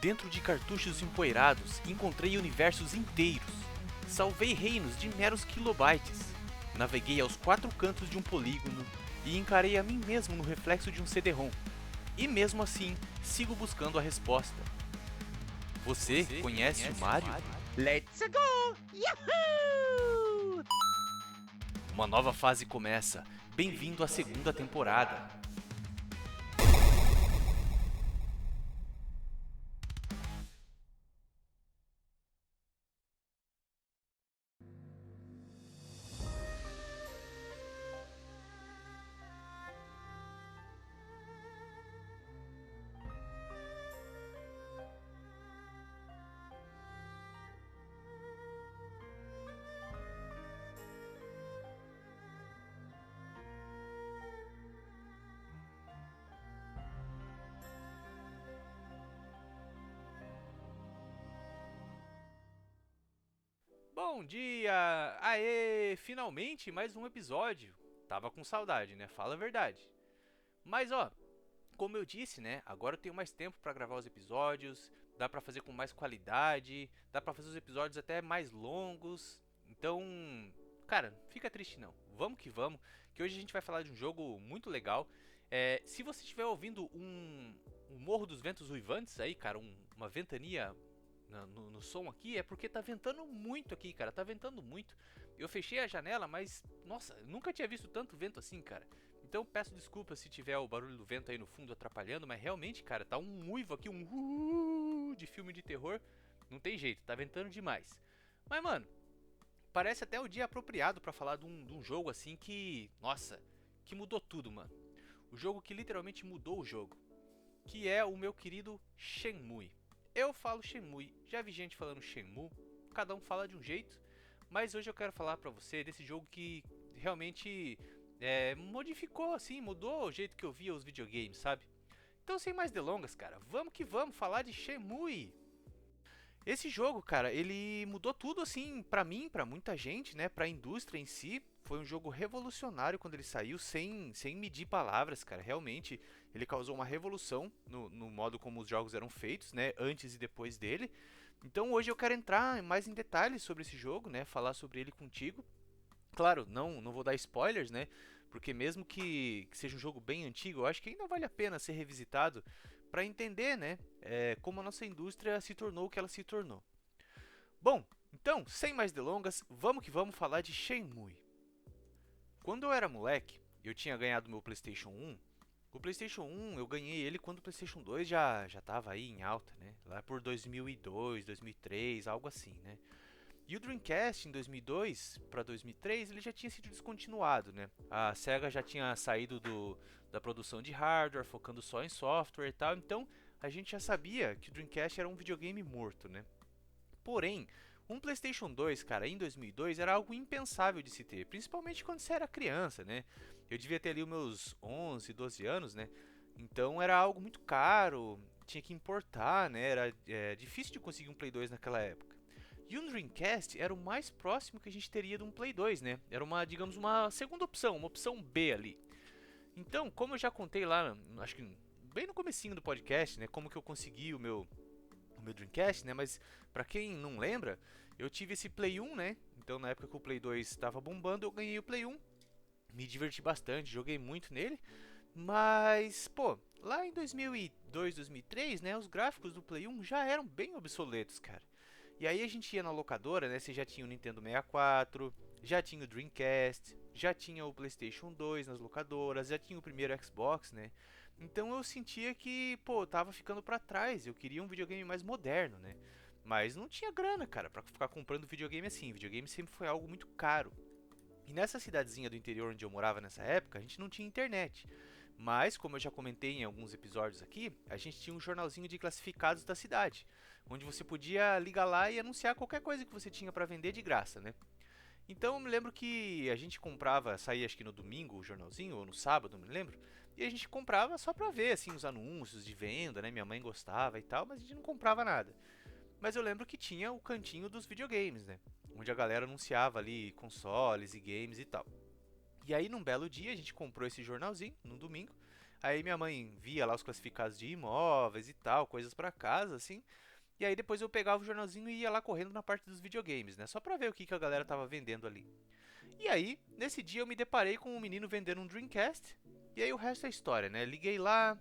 Dentro de cartuchos empoeirados, encontrei universos inteiros. Salvei reinos de meros kilobytes. Naveguei aos quatro cantos de um polígono e encarei a mim mesmo no reflexo de um CD-ROM. E mesmo assim, sigo buscando a resposta. Você conhece o Mario? Let's go! Yahoo! Uma nova fase começa. Bem-vindo à segunda temporada. Bom dia! Aê! Finalmente mais um episódio. Tava com saudade, né? Fala a verdade. Mas ó, como eu disse, né? Agora eu tenho mais tempo pra gravar os episódios, dá pra fazer com mais qualidade, dá pra fazer os episódios até mais longos. Então, cara, fica triste não. Vamos que hoje a gente vai falar de um jogo muito legal. Se você estiver ouvindo um Morro dos Ventos Uivantes aí, cara, uma ventania no som aqui, é porque tá ventando muito aqui, cara, tá ventando muito. Eu fechei a janela, mas, nossa, eu nunca tinha visto tanto vento assim, cara. Então peço desculpas se tiver o barulho do vento aí no fundo atrapalhando, mas realmente, cara, tá um uivo aqui, de filme de terror. Não tem jeito, tá ventando demais. Mas, mano, parece até o dia apropriado pra falar de um jogo assim que, nossa, que mudou tudo, mano. O jogo que literalmente mudou o jogo, que é o meu querido Shenmue. Eu falo Shenmue, já vi gente falando Shenmue, cada um fala de um jeito, mas hoje eu quero falar pra você desse jogo que realmente modificou, assim, mudou o jeito que eu via os videogames, sabe? Então, sem mais delongas, cara, vamos que vamos falar de Shenmue. Esse jogo, cara, ele mudou tudo, assim, pra mim, pra muita gente, né, pra indústria em si. Foi um jogo revolucionário quando ele saiu, sem medir palavras, cara, realmente. Ele causou uma revolução no modo como os jogos eram feitos, né, antes e depois dele. Então hoje eu quero entrar mais em detalhes sobre esse jogo, né, falar sobre ele contigo. Claro, não vou dar spoilers, né? Porque mesmo que seja um jogo bem antigo, eu acho que ainda vale a pena ser revisitado para entender, né? Como a nossa indústria se tornou o que ela se tornou. Bom, então, sem mais delongas, vamos que vamos falar de Shenmue. Quando eu era moleque, eu tinha ganhado meu PlayStation 1. O PlayStation 1 eu ganhei ele quando o PlayStation 2 já tava aí em alta, né? Lá por 2002, 2003, algo assim, né? E o Dreamcast em 2002 para 2003 ele já tinha sido descontinuado, né? A Sega já tinha saído da produção de hardware, focando só em software e tal. Então a gente já sabia que o Dreamcast era um videogame morto, né? Porém, um PlayStation 2, cara, em 2002 era algo impensável de se ter, principalmente quando você era criança, né? Eu devia ter ali os meus 11, 12 anos, né? Então era algo muito caro, tinha que importar, né? Era difícil de conseguir um Play 2 naquela época. E um Dreamcast era o mais próximo que a gente teria de um Play 2, né? Era uma, digamos, uma segunda opção, uma opção B ali. Então, como eu já contei lá, acho que bem no comecinho do podcast, né, como que eu consegui o meu Dreamcast, né? Mas pra quem não lembra, eu tive esse Play 1, né? Então, na época que o Play 2 estava bombando, eu ganhei o Play 1. Me diverti bastante, joguei muito nele. Mas, pô, lá em 2002, 2003, né, os gráficos do Play 1 já eram bem obsoletos, cara. E aí a gente ia na locadora, né? Você já tinha o Nintendo 64, já tinha o Dreamcast, já tinha o PlayStation 2 nas locadoras, já tinha o primeiro Xbox, né? Então eu sentia que, pô, tava ficando pra trás. Eu queria um videogame mais moderno, né? Mas não tinha grana, cara, pra ficar comprando videogame assim. Videogame sempre foi algo muito caro. E nessa cidadezinha do interior onde eu morava nessa época, a gente não tinha internet. Mas, como eu já comentei em alguns episódios aqui, a gente tinha um jornalzinho de classificados da cidade, onde você podia ligar lá e anunciar qualquer coisa que você tinha para vender de graça, né? Então eu me lembro que a gente comprava, saía acho que no domingo o jornalzinho, ou no sábado, não me lembro, e a gente comprava só pra ver, assim, os anúncios de venda, né? Minha mãe gostava e tal, mas a gente não comprava nada. Mas eu lembro que tinha o cantinho dos videogames, né? Onde a galera anunciava ali consoles e games e tal. E aí, num belo dia, a gente comprou esse jornalzinho, num domingo. Aí minha mãe via lá os classificados de imóveis e tal, coisas pra casa, assim. E aí depois eu pegava o jornalzinho e ia lá correndo na parte dos videogames, né? Só pra ver o que a galera tava vendendo ali. E aí, nesse dia eu me deparei com um menino vendendo um Dreamcast. E aí o resto é história, né? Liguei lá,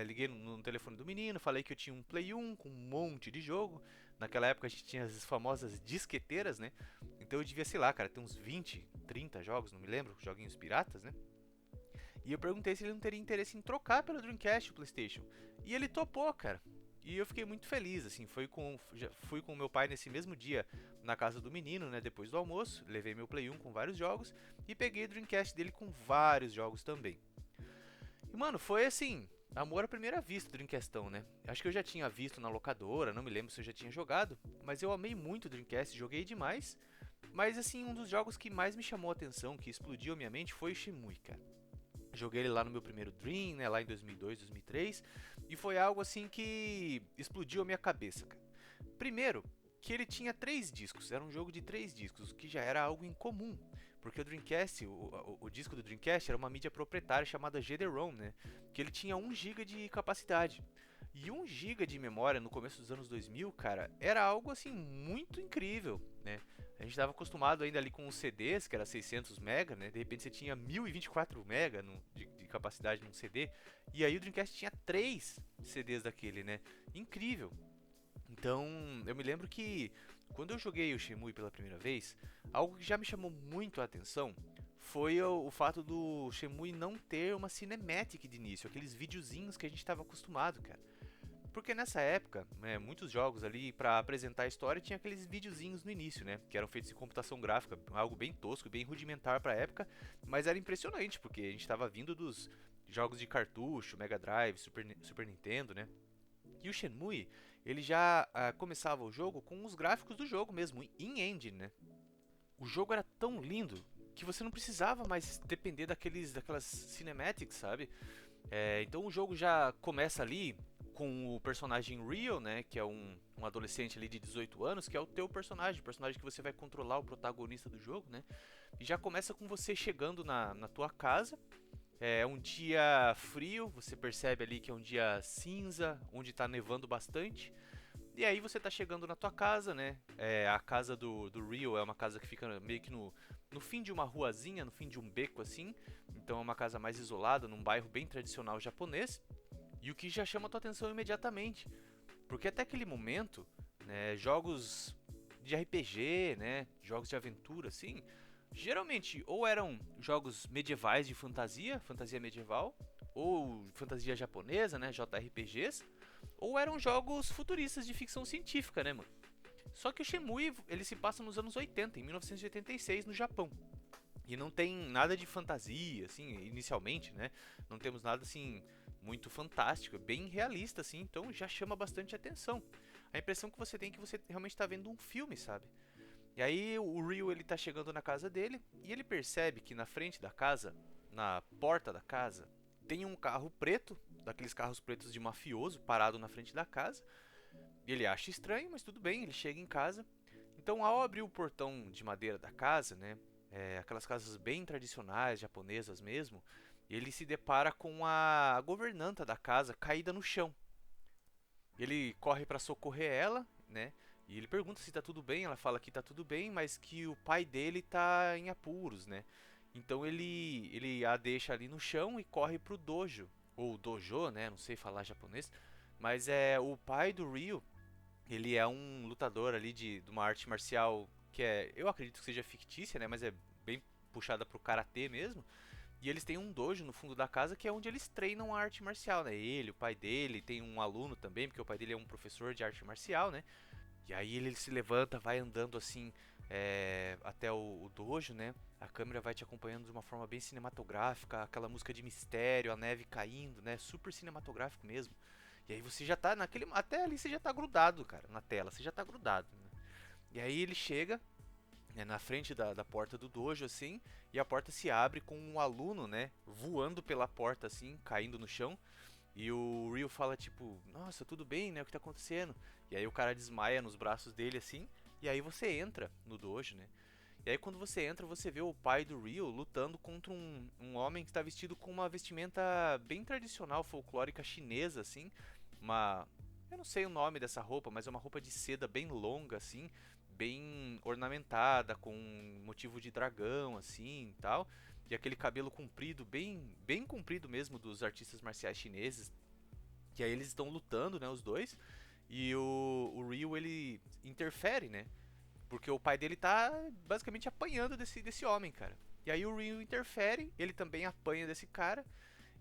liguei no telefone do menino, falei que eu tinha um Play 1 com um monte de jogo. Naquela época a gente tinha as famosas disqueteiras, né? Então eu devia, sei lá, cara, ter uns 20, 30 jogos, não me lembro, joguinhos piratas, né? E eu perguntei se ele não teria interesse em trocar pelo Dreamcast o PlayStation. E ele topou, cara. E eu fiquei muito feliz, assim, fui com meu pai nesse mesmo dia na casa do menino, né, depois do almoço, levei meu Play 1 com vários jogos e peguei o Dreamcast dele com vários jogos também. E mano, foi assim, amor à primeira vista do Dreamcastão, né? Acho que eu já tinha visto na locadora, não me lembro se eu já tinha jogado, mas eu amei muito o Dreamcast, joguei demais. Mas assim, um dos jogos que mais me chamou a atenção, que explodiu a minha mente, foi o Shenmue, cara. Joguei ele lá no meu primeiro Dream, né, lá em 2002, 2003, e foi algo assim que explodiu a minha cabeça, cara. Primeiro, que ele tinha 3 discos, era um jogo de 3 discos, o que já era algo incomum, porque o Dreamcast, o disco do Dreamcast era uma mídia proprietária chamada GD-ROM, né, que ele tinha 1 GB de capacidade. E 1 GB de memória no começo dos anos 2000, cara, era algo assim muito incrível, né? A gente estava acostumado ainda ali com os CDs, que era 600 MB, né? De repente você tinha 1024 MB de capacidade num CD. E aí o Dreamcast tinha 3 CDs daquele, né? Incrível. Então, eu me lembro que quando eu joguei o Shenmue pela primeira vez, algo que já me chamou muito a atenção foi o fato do Shenmue não ter uma cinematic de início, aqueles videozinhos que a gente estava acostumado, cara. Porque nessa época, né, muitos jogos ali para apresentar a história tinha aqueles videozinhos no início, né, que eram feitos em computação gráfica, algo bem tosco, bem rudimentar para a época, mas era impressionante porque a gente estava vindo dos jogos de cartucho, Mega Drive, Super Nintendo, né? E o Shenmue, ele já começava o jogo com os gráficos do jogo mesmo, em engine, né? O jogo era tão lindo que você não precisava mais depender daquelas cinematics, sabe? Então o jogo já começa ali com o personagem Rio, né, que é um adolescente ali de 18 anos, que é o teu personagem, o personagem que você vai controlar, o protagonista do jogo, né? E já começa com você chegando na tua casa. É um dia frio, você percebe ali que é um dia cinza, onde está nevando bastante. E aí você tá chegando na tua casa, né? A casa do Rio é uma casa que fica meio que no fim de uma ruazinha, no fim de um beco assim. Então é uma casa mais isolada, num bairro bem tradicional japonês. E o que já chama a tua atenção imediatamente. Porque até aquele momento, né, jogos de RPG, né, jogos de aventura, assim, geralmente ou eram jogos medievais de fantasia, fantasia medieval, ou fantasia japonesa, né, JRPGs, ou eram jogos futuristas de ficção científica, né, mano? Só que o Shenmue, ele se passa nos anos 80, em 1986, no Japão. E não tem nada de fantasia, assim, inicialmente, né? Não temos nada, assim, muito fantástico. É bem realista, assim, então já chama bastante atenção. A impressão que você tem é que você realmente está vendo um filme, sabe? E aí o Ryu, ele tá chegando na casa dele e ele percebe que na frente da casa, na porta da casa, tem um carro preto, daqueles carros pretos de mafioso, parado na frente da casa. Ele acha estranho, mas tudo bem, ele chega em casa. Então, ao abrir o portão de madeira da casa, né, aquelas casas bem tradicionais, japonesas mesmo, ele se depara com a governanta da casa caída no chão. Ele corre para socorrer ela, né? E ele pergunta se tá tudo bem, ela fala que tá tudo bem, mas que o pai dele tá em apuros, né? Então ele a deixa ali no chão e corre pro dojo, ou dojo, né? Não sei falar japonês, mas é o pai do Ryu, ele é um lutador ali de uma arte marcial que eu acredito que seja fictícia, né? Mas é bem puxada pro karatê mesmo. E eles têm um dojo no fundo da casa que é onde eles treinam a arte marcial, né? Ele, o pai dele, tem um aluno também, porque o pai dele é um professor de arte marcial, né? E aí ele se levanta, vai andando assim até o dojo, né? A câmera vai te acompanhando de uma forma bem cinematográfica, aquela música de mistério, a neve caindo, né? Super cinematográfico mesmo. E aí você já tá naquele. Até ali você já tá grudado, cara, na tela, você já tá grudado. Né? E aí ele chega na frente da porta do dojo, assim, e a porta se abre com um aluno, né, voando pela porta, assim, caindo no chão. E o Ryu fala, tipo, nossa, tudo bem, né, o que tá acontecendo? E aí o cara desmaia nos braços dele, assim, e aí você entra no dojo, né. E aí quando você entra, você vê o pai do Ryu lutando contra um homem que está vestido com uma vestimenta bem tradicional, folclórica chinesa, assim. Uma... Eu não sei o nome dessa roupa, mas é uma roupa de seda bem longa, assim. Bem ornamentada, com motivo de dragão, assim, e tal. E aquele cabelo comprido, bem comprido mesmo, dos artistas marciais chineses. Que aí eles estão lutando, né, os dois. E o Ryu, ele interfere, né? Porque o pai dele tá basicamente apanhando desse homem, cara. E aí o Ryu interfere, ele também apanha desse cara.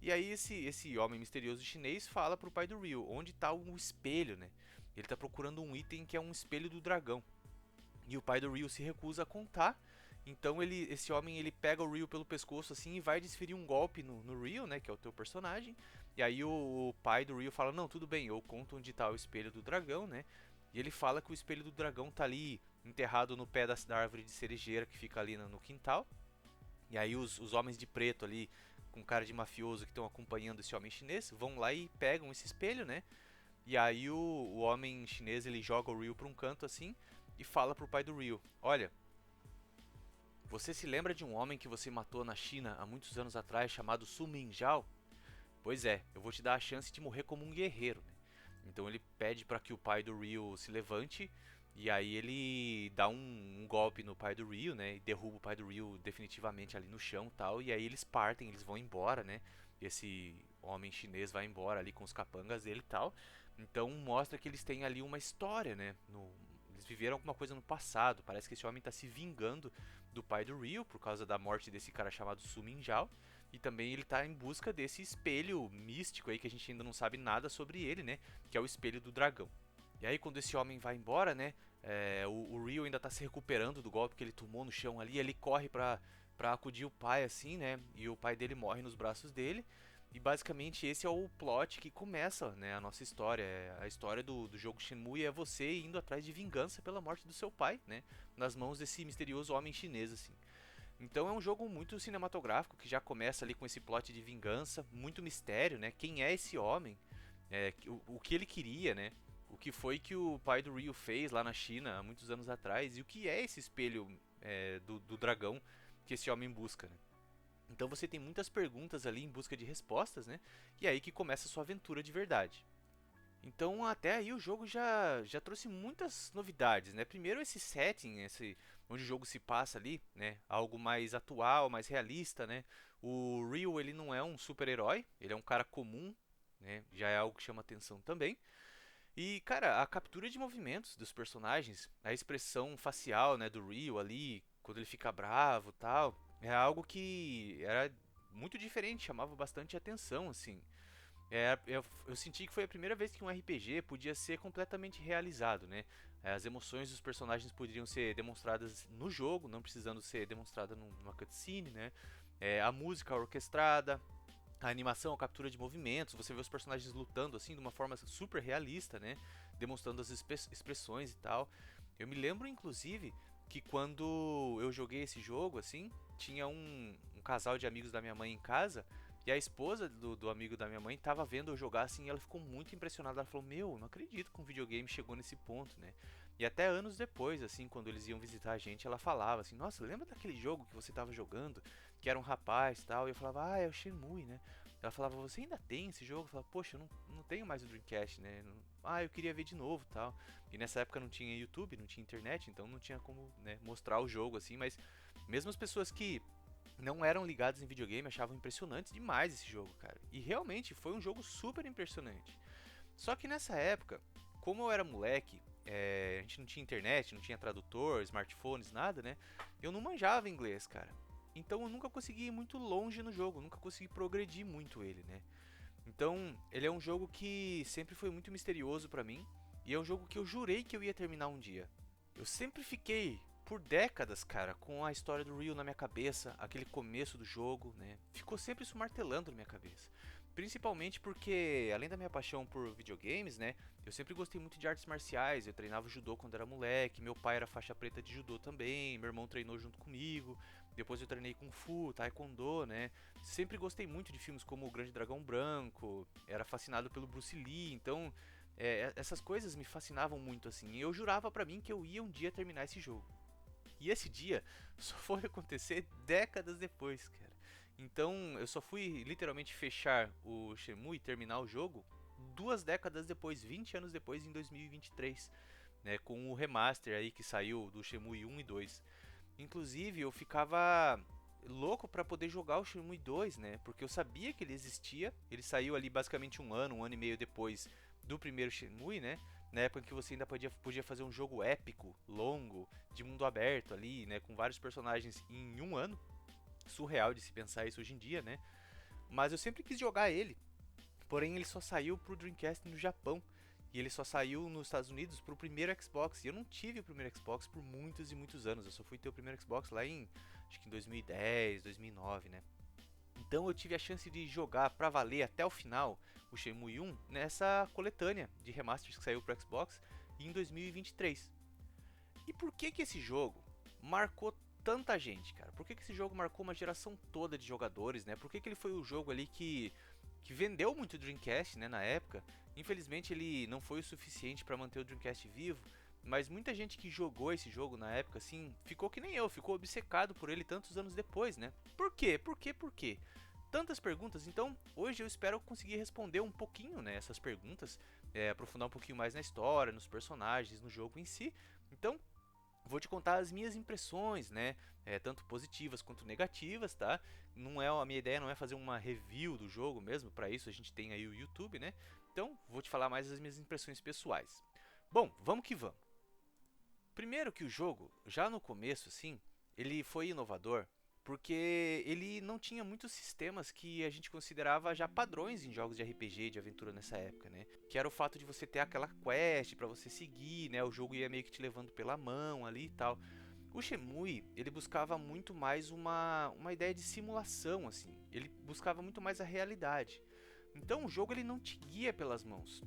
E aí esse homem misterioso chinês fala pro pai do Ryu onde tá o espelho, né? Ele tá procurando um item que é um espelho do dragão. E o pai do Ryu se recusa a contar. Então esse homem ele pega o Ryu pelo pescoço assim e vai desferir um golpe no Ryu, né, que é o teu personagem. E aí o pai do Ryu fala: "Não, tudo bem, eu conto onde tá o espelho do dragão, né?" E ele fala que o espelho do dragão tá ali enterrado no pé da árvore de cerejeira que fica ali no quintal. E aí os homens de preto ali com cara de mafioso que estão acompanhando esse homem chinês vão lá e pegam esse espelho, né? E aí o homem chinês ele joga o Ryu pra um canto assim e fala pro pai do Ryu: "Olha, você se lembra de um homem que você matou na China há muitos anos atrás chamado Su Mingzhao? Pois é, eu vou te dar a chance de morrer como um guerreiro, né?" Então ele pede para que o pai do Ryu se levante e aí ele dá um golpe no pai do Ryu, né? E derruba o pai do Ryu definitivamente ali no chão, e tal. E aí eles partem, eles vão embora, né? Esse homem chinês vai embora ali com os capangas dele e tal. Então mostra que eles têm ali uma história, né? Eles viveram alguma coisa no passado. Parece que esse homem está se vingando do pai do Ryu por causa da morte desse cara chamado Su Mingjao. E também ele está em busca desse espelho místico aí que a gente ainda não sabe nada sobre ele, né? Que é o espelho do dragão. E aí quando esse homem vai embora, né? O Ryu ainda está se recuperando do golpe que ele tomou no chão ali. Ele corre pra acudir o pai, assim, né? E o pai dele morre nos braços dele. E basicamente esse é o plot que começa, né, a nossa história. A história do jogo Shenmue é você indo atrás de vingança pela morte do seu pai, né? Nas mãos desse misterioso homem chinês, assim. Então é um jogo muito cinematográfico que já começa ali com esse plot de vingança, muito mistério, né? Quem é esse homem? O que ele queria, né? O que foi que o pai do Ryu fez lá na China há muitos anos atrás? E o que é esse espelho do dragão que esse homem busca, né? Então você tem muitas perguntas ali em busca de respostas, né? E é aí que começa a sua aventura de verdade. Então até aí o jogo já trouxe muitas novidades, né? Primeiro esse setting, onde o jogo se passa ali, né? Algo mais atual, mais realista, né? O Ryu ele não é um super-herói, ele é um cara comum, né? Já é algo que chama atenção também. E cara, a captura de movimentos dos personagens, a expressão facial, né, do Ryu ali, quando ele fica bravo, tal, é algo que era muito diferente, chamava bastante atenção, assim. Eu senti que foi a primeira vez que um RPG podia ser completamente realizado, né? As emoções dos personagens poderiam ser demonstradas no jogo, não precisando ser demonstrada numa cutscene, né? A música orquestrada, a animação, a captura de movimentos, você vê os personagens lutando assim de uma forma super realista, né? Demonstrando as expressões e tal. Eu me lembro, inclusive, que quando eu joguei esse jogo, assim, tinha um casal de amigos da minha mãe em casa. E a esposa do amigo da minha mãe tava vendo eu jogar assim e ela ficou muito impressionada. Ela falou: "Meu, não acredito que um videogame chegou nesse ponto, né?" E até anos depois, assim, quando eles iam visitar a gente, ela falava assim: "Nossa, lembra daquele jogo que você tava jogando? Que era um rapaz e tal?" E eu falava: "Ah, é o Shenmue, né?" Ela falava: "Você ainda tem esse jogo?" Eu falava: "Poxa, eu não tenho mais o Dreamcast, né? Ah, eu queria ver de novo e tal." E nessa época não tinha YouTube, não tinha internet, então não tinha como, né, mostrar o jogo assim, mas mesmo as pessoas que não eram ligados em videogame, achavam impressionante demais esse jogo, cara. E realmente foi um jogo super impressionante. Só que nessa época, como eu era moleque, a gente não tinha internet, não tinha tradutor, smartphones, nada, né? Eu não manjava inglês, cara. Então eu nunca consegui ir muito longe no jogo, nunca consegui progredir muito ele, né? Então ele é um jogo que sempre foi muito misterioso pra mim. E é um jogo que eu jurei que eu ia terminar um dia. Eu sempre fiquei por décadas, cara, com a história do Ryu na minha cabeça, aquele começo do jogo, né? Ficou sempre isso martelando na minha cabeça. Principalmente porque, além da minha paixão por videogames, né? Eu sempre gostei muito de artes marciais. Eu treinava judô quando era moleque. Meu pai era faixa preta de judô também. Meu irmão treinou junto comigo. Depois eu treinei kung fu, taekwondo, né? Sempre gostei muito de filmes como O Grande Dragão Branco. Era fascinado pelo Bruce Lee. Então, essas coisas me fascinavam muito assim. E eu jurava pra mim que eu ia um dia terminar esse jogo. E esse dia só foi acontecer décadas depois, cara. Então eu só fui literalmente fechar o Shenmue e terminar o jogo 2 décadas depois, 20 anos depois, em 2023, né, com o remaster aí que saiu do Shenmue 1 e 2. Inclusive eu ficava louco para poder jogar o Shenmue 2, né? Porque eu sabia que ele existia. Ele saiu ali basicamente um ano e meio depois do primeiro Shenmue, né? Na época em que você ainda podia fazer um jogo épico, longo, de mundo aberto ali, né? Com vários personagens em um ano. Surreal de se pensar isso hoje em dia, né? Mas eu sempre quis jogar ele. Porém, ele só saiu pro Dreamcast no Japão. E ele só saiu nos Estados Unidos pro primeiro Xbox. E eu não tive o primeiro Xbox por muitos e muitos anos. Eu só fui ter o primeiro Xbox lá em, acho que em 2010, 2009, né? Então eu tive a chance de jogar pra valer até o final o Shenmue 1 nessa coletânea de remasters que saiu pro Xbox em 2023. E por que que esse jogo marcou tanta gente, cara? Por que que esse jogo marcou uma geração toda de jogadores, né? Por que que ele foi o jogo ali que vendeu muito o Dreamcast, né, na época? Infelizmente ele não foi o suficiente para manter o Dreamcast vivo, mas muita gente que jogou esse jogo na época, assim, ficou que nem eu, ficou obcecado por ele tantos anos depois, né? Por quê? Por quê? Por quê? Tantas perguntas, então hoje eu espero conseguir responder um pouquinho, né, essas perguntas, aprofundar um pouquinho mais na história, nos personagens, no jogo em si. Então, vou te contar as minhas impressões, né? Tanto positivas quanto negativas, tá? Não é a minha ideia não é fazer uma review do jogo mesmo, para isso a gente tem aí o YouTube, né? Então, vou te falar mais as minhas impressões pessoais. Bom, vamos que vamos. Primeiro que o jogo, já no começo assim, ele foi inovador porque ele não tinha muitos sistemas que a gente considerava já padrões em jogos de RPG, de aventura nessa época, né? Que era o fato de você ter aquela quest para você seguir, né? O jogo ia meio que te levando pela mão ali e tal. O Shenmue, ele buscava muito mais uma ideia de simulação, assim. Ele buscava muito mais a realidade. Então o jogo ele não te guia pelas mãos.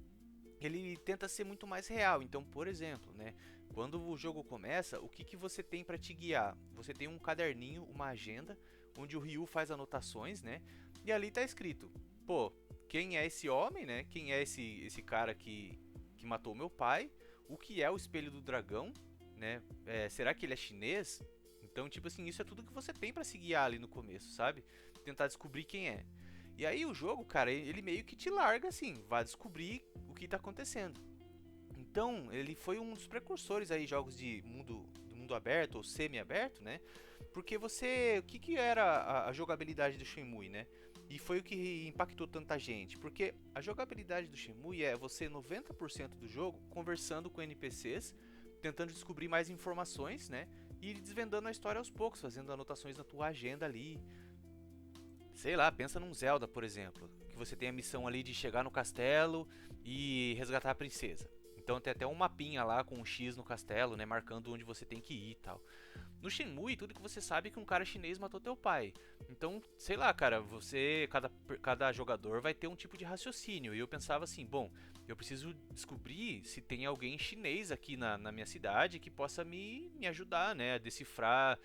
Ele tenta ser muito mais real. Então, por exemplo, né? Quando o jogo começa, o que, que você tem para te guiar? Você tem um caderninho, uma agenda, onde o Ryu faz anotações, né? E ali tá escrito, pô, quem é esse homem, né? Quem é esse cara que matou meu pai? O que é o espelho do dragão, né? Será que ele é chinês? Então, tipo assim, isso é tudo que você tem para se guiar ali no começo, sabe? Tentar descobrir quem é. E aí o jogo, cara, ele meio que te larga assim, vai descobrir o que tá acontecendo. Então, ele foi um dos precursores aí jogos do mundo aberto ou semi-aberto, né? Porque o que que era a jogabilidade do Shenmue, né? E foi o que impactou tanta gente, porque a jogabilidade do Shenmue é você 90% do jogo conversando com NPCs, tentando descobrir mais informações, né? E desvendando a história aos poucos, fazendo anotações na tua agenda ali. Sei lá, pensa num Zelda, por exemplo, que você tem a missão ali de chegar no castelo e resgatar a princesa. Então tem até um mapinha lá com um X no castelo, né, marcando onde você tem que ir e tal. No Shenmue, tudo que você sabe é que um cara chinês matou teu pai. Então, sei lá, cara, cada jogador vai ter um tipo de raciocínio. E eu pensava assim, bom, eu preciso descobrir se tem alguém chinês aqui na minha cidade que possa me ajudar, né, a decifrar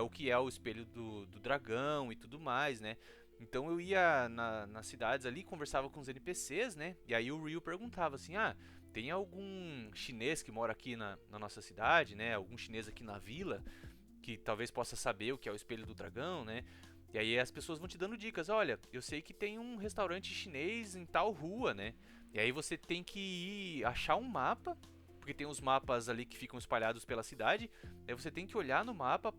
o que é o espelho do dragão e tudo mais, né. Então eu ia nas cidades ali, conversava com os NPCs, né, e aí o Ryu perguntava assim, tem algum chinês que mora aqui na nossa cidade, né, algum chinês aqui na vila que talvez possa saber o que é o espelho do dragão, né? E aí as pessoas vão te dando dicas. Olha, eu sei que tem um restaurante chinês em tal rua, né? E aí você tem que ir achar um mapa, porque tem os mapas ali que ficam espalhados pela cidade. Aí você tem que olhar no mapa.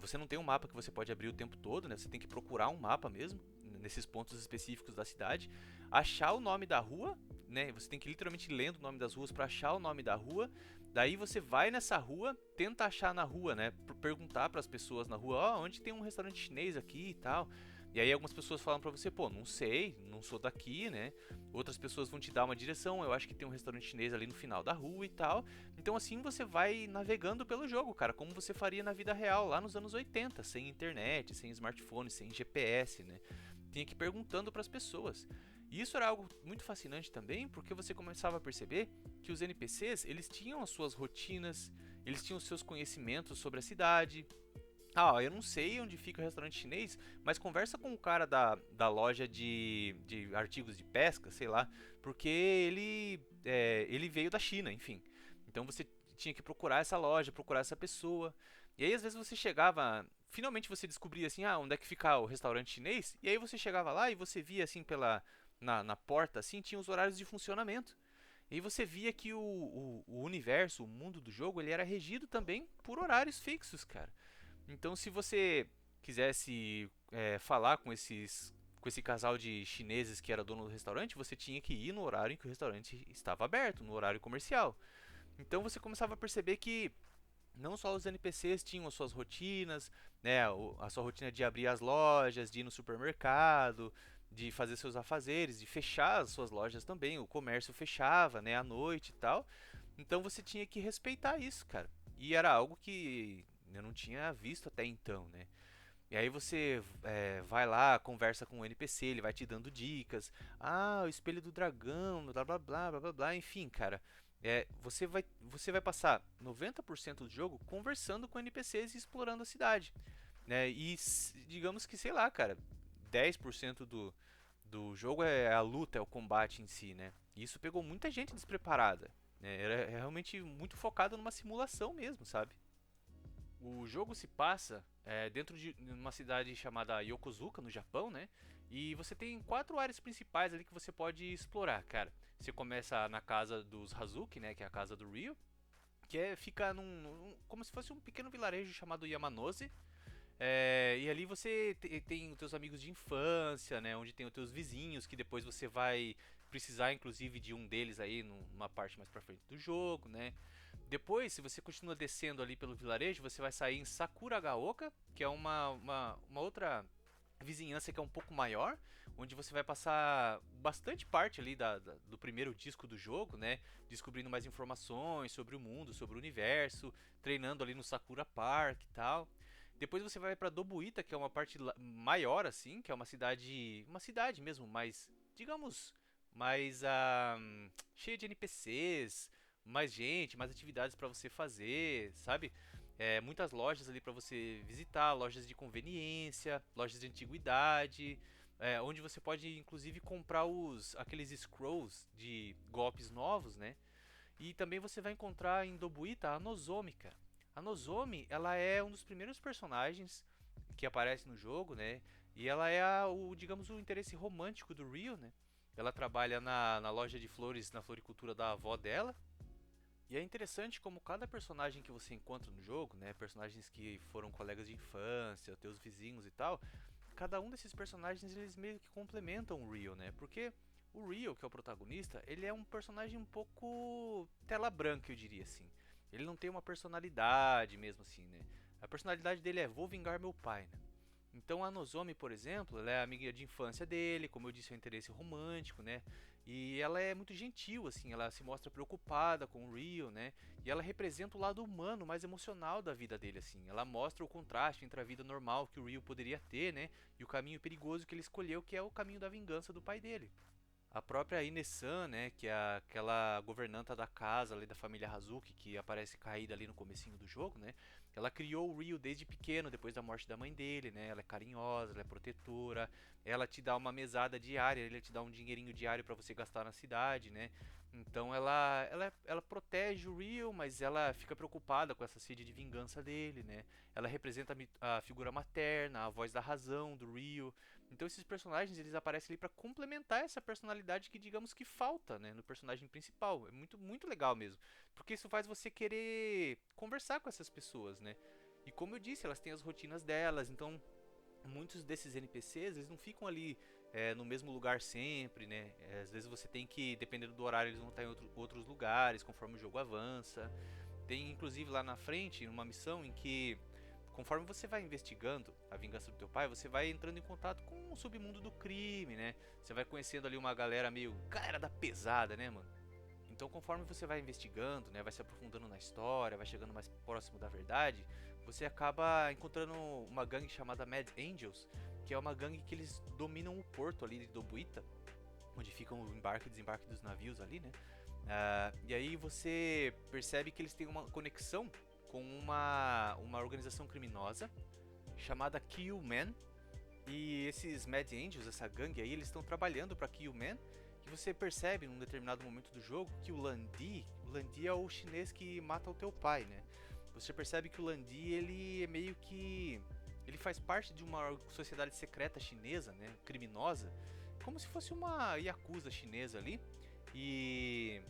Você não tem um mapa que você pode abrir o tempo todo, né? Você tem que procurar um mapa mesmo, nesses pontos específicos da cidade. Achar o nome da rua, né? Você tem que literalmente lendo o nome das ruas para achar o nome da rua. Daí você vai nessa rua, tenta achar na rua, né? Perguntar para as pessoas na rua, onde tem um restaurante chinês aqui e tal. E aí algumas pessoas falam pra você, pô, não sei, não sou daqui, né? Outras pessoas vão te dar uma direção, eu acho que tem um restaurante chinês ali no final da rua e tal. Então assim você vai navegando pelo jogo, cara, como você faria na vida real, lá nos anos 80, sem internet, sem smartphone, sem GPS, né? Tinha que ir perguntando para as pessoas. E isso era algo muito fascinante também, porque você começava a perceber que os NPCs, eles tinham as suas rotinas, eles tinham os seus conhecimentos sobre a cidade. Eu não sei onde fica o restaurante chinês, mas conversa com o cara da loja de artigos de pesca, sei lá, porque ele veio da China, enfim. Então você tinha que procurar essa loja, procurar essa pessoa. E aí às vezes você chegava, finalmente você descobria assim, onde é que fica o restaurante chinês? E aí você chegava lá e você via assim pela na porta assim, tinha os horários de funcionamento. E aí você via que o universo, o mundo do jogo, ele era regido também por horários fixos, cara. Então, se você quisesse falar com esse casal de chineses que era dono do restaurante, você tinha que ir no horário em que o restaurante estava aberto, no horário comercial. Então, você começava a perceber que não só os NPCs tinham as suas rotinas, né, a sua rotina de abrir as lojas, de ir no supermercado, de fazer seus afazeres, de fechar as suas lojas também, o comércio fechava, né, à noite e tal. Então você tinha que respeitar isso, cara. E era algo que eu não tinha visto até então, né? E aí você vai lá, conversa com o NPC, ele vai te dando dicas. Ah, o espelho do dragão, blá blá blá blá blá blá. Enfim, cara, você vai passar 90% do jogo conversando com NPCs e explorando a cidade, né? E digamos que, sei lá, cara, 10% do jogo é a luta, é o combate em si, né? E isso pegou muita gente despreparada, né? Era realmente muito focado numa simulação mesmo, sabe? O jogo se passa dentro de uma cidade chamada Yokozuka, no Japão, né? E você tem quatro áreas principais ali que você pode explorar, cara. Você começa na casa dos Hazuki, né? Que é a casa do Ryo, fica como se fosse um pequeno vilarejo chamado Yamanose. E ali você tem os teus amigos de infância, né? Onde tem os teus vizinhos, que depois você vai precisar, inclusive, de um deles aí numa parte mais pra frente do jogo, né? Depois, se você continua descendo ali pelo vilarejo, você vai sair em Sakuragaoka, que é uma outra vizinhança que é um pouco maior, onde você vai passar bastante parte ali do primeiro disco do jogo, né? Descobrindo mais informações sobre o mundo, sobre o universo, treinando ali no Sakura Park e tal. Depois você vai para Dobuita, que é uma parte maior assim, que é uma cidade mesmo, mais, digamos, mais cheia de NPCs, mais gente, mais atividades para você fazer, sabe? Muitas lojas ali para você visitar, lojas de conveniência, lojas de antiguidade, onde você pode inclusive comprar aqueles scrolls de golpes novos, né? E também você vai encontrar em Dobuita a Nozomi, cara. A Nozomi, ela é um dos primeiros personagens que aparece no jogo, né? E ela é digamos, o interesse romântico do Ryo, né? Ela trabalha na loja de flores, na floricultura da avó dela. E é interessante como cada personagem que você encontra no jogo, né? Personagens que foram colegas de infância, teus vizinhos e tal. Cada um desses personagens, eles meio que complementam o Ryo, né? Porque o Ryo, que é o protagonista, ele é um personagem um pouco tela branca, eu diria assim. Ele não tem uma personalidade mesmo assim, né? A personalidade dele é vou vingar meu pai, né? Então a Nozomi, por exemplo, ela é amiga de infância dele, como eu disse, é um interesse romântico, né? E ela é muito gentil, assim, ela se mostra preocupada com o Ryo, né? E ela representa o lado humano, mais emocional da vida dele, assim. Ela mostra o contraste entre a vida normal que o Ryo poderia ter, né? E o caminho perigoso que ele escolheu, que é o caminho da vingança do pai dele. A própria Ine-san, né, que é aquela governanta da casa ali da família Hazuki, que aparece caída ali no comecinho do jogo, né? Ela criou o Ryo desde pequeno, depois da morte da mãe dele, né? Ela é carinhosa, ela é protetora, ela te dá uma mesada diária, ela te dá um dinheirinho diário para você gastar na cidade, né? Então ela protege o Ryo, mas ela fica preocupada com essa sede de vingança dele, né? Ela representa a figura materna, a voz da razão do Ryo. Então esses personagens eles aparecem ali para complementar essa personalidade que digamos que falta, né, no personagem principal. É muito muito legal mesmo, porque isso faz você querer conversar com essas pessoas, né? E como eu disse, elas têm as rotinas delas, então muitos desses NPCs eles não ficam ali no mesmo lugar sempre, né? Às vezes você tem que, dependendo do horário, eles vão estar em outros lugares conforme o jogo avança. Tem inclusive lá na frente uma missão em que conforme você vai investigando a vingança do teu pai, você vai entrando em contato com o submundo do crime, né? Você vai conhecendo ali uma galera da pesada, né, mano? Então, conforme você vai investigando, né, vai se aprofundando na história, vai chegando mais próximo da verdade, você acaba encontrando uma gangue chamada Mad Angels, que é uma gangue que eles dominam o porto ali de Dobuita, onde ficam o embarque e desembarque dos navios ali, né? E aí você percebe que eles têm uma conexão com uma organização criminosa chamada Killman. E esses Mad Angels, essa gangue aí, eles estão trabalhando para Killman. E você percebe num determinado momento do jogo que o Landi é o chinês que mata o teu pai, né? Você percebe que o Landi, ele é meio que... Ele faz parte de uma sociedade secreta chinesa, né? Criminosa. Como se fosse uma Yakuza chinesa ali. E...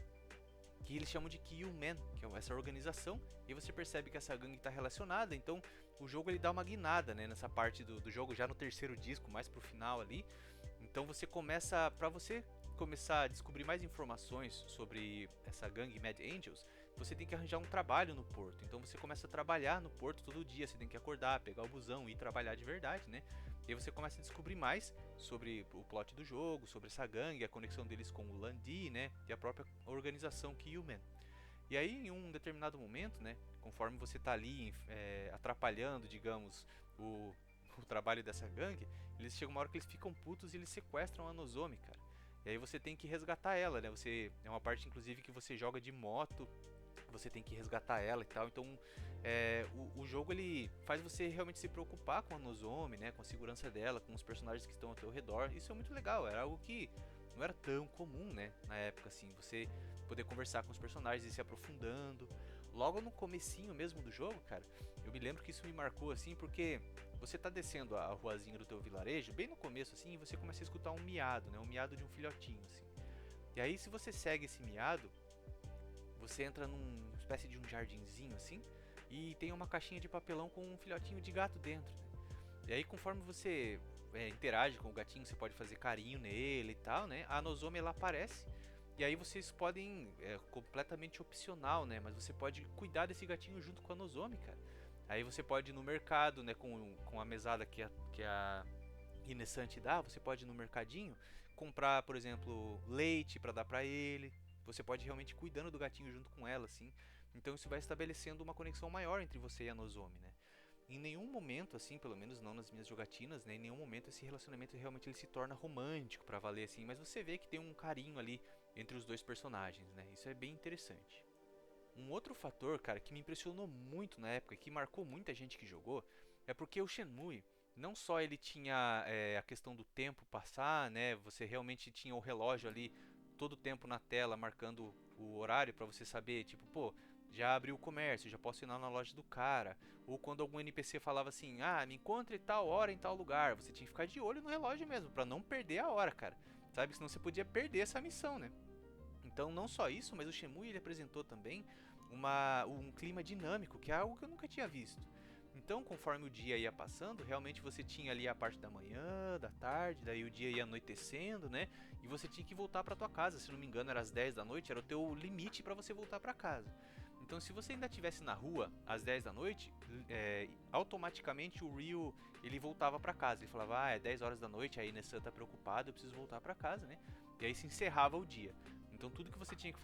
que eles chamam de Killman, que é essa organização. E você percebe que essa gangue está relacionada. Então o jogo ele dá uma guinada, né? Nessa parte do jogo, já no terceiro disco, mais pro final ali. Então você começa... Pra você começar a descobrir mais informações sobre essa gangue Mad Angels, você tem que arranjar um trabalho no porto. Então você começa a trabalhar no porto todo dia, você tem que acordar, pegar o busão e ir trabalhar de verdade, né? E aí você começa a descobrir mais sobre o plot do jogo, sobre essa gangue, a conexão deles com o Landi, né? E a própria organização Killman. E aí, em um determinado momento, né? Conforme você tá ali atrapalhando, digamos, o trabalho dessa gangue, eles chegam uma hora que eles ficam putos e eles sequestram a Nozomi, cara. E aí você tem que resgatar ela, né? É uma parte, inclusive, que você joga de moto. Você tem que resgatar ela e tal. Então, o jogo ele faz você realmente se preocupar com a Nozomi, né? Com a segurança dela, com os personagens que estão ao teu redor. Isso é muito legal. Era algo que não era tão comum, né? Na época, assim, você poder conversar com os personagens e se aprofundando. Logo no comecinho mesmo do jogo, cara, eu me lembro que isso me marcou, assim, porque você tá descendo a ruazinha do teu vilarejo, bem no começo, assim, e você começa a escutar um miado, né? Um miado de um filhotinho, assim. E aí, se você segue esse miado, você entra numa espécie de um jardinzinho, assim, e tem uma caixinha de papelão com um filhotinho de gato dentro, né? E aí, conforme você interage com o gatinho, você pode fazer carinho nele e tal, né? A Nozomi, ela aparece. E aí vocês podem, completamente opcional, né? Mas você pode cuidar desse gatinho junto com a Nozomi, cara. Aí você pode ir no mercado, né? Com a mesada que a Inesan te dá. Você pode ir no mercadinho, comprar, por exemplo, leite pra dar pra ele. Você pode ir realmente cuidando do gatinho junto com ela, assim. Então isso vai estabelecendo uma conexão maior entre você e a Nozomi, né? Em nenhum momento, assim, pelo menos não nas minhas jogatinas, né? Em nenhum momento esse relacionamento realmente ele se torna romântico pra valer, assim. Mas você vê que tem um carinho ali entre os dois personagens, né? Isso é bem interessante. Um outro fator, cara, que me impressionou muito na época, que marcou muita gente que jogou, é porque o Shenmue, não só ele tinha a questão do tempo passar, né? Você realmente tinha o relógio ali todo o tempo na tela marcando o horário pra você saber, tipo, pô, já abriu o comércio, já posso ir lá na loja do cara. Ou quando algum NPC falava assim, ah, me encontre tal hora em tal lugar, você tinha que ficar de olho no relógio mesmo, pra não perder a hora, cara. Sabe, senão você podia perder essa missão, né? Então, não só isso, mas o Shenmue ele apresentou também um clima dinâmico, que é algo que eu nunca tinha visto. Então, conforme o dia ia passando, realmente você tinha ali a parte da manhã, da tarde, daí o dia ia anoitecendo, né? E você tinha que voltar para tua casa. Se não me engano, era às 10 da noite, era o teu limite para você voltar para casa. Então, se você ainda estivesse na rua às 10 da noite, automaticamente o Ryo ele voltava para casa. Ele falava, ah, é 10 horas da noite, aí Nessan tá preocupado, eu preciso voltar para casa, né? E aí se encerrava o dia. Então tudo que você tinha que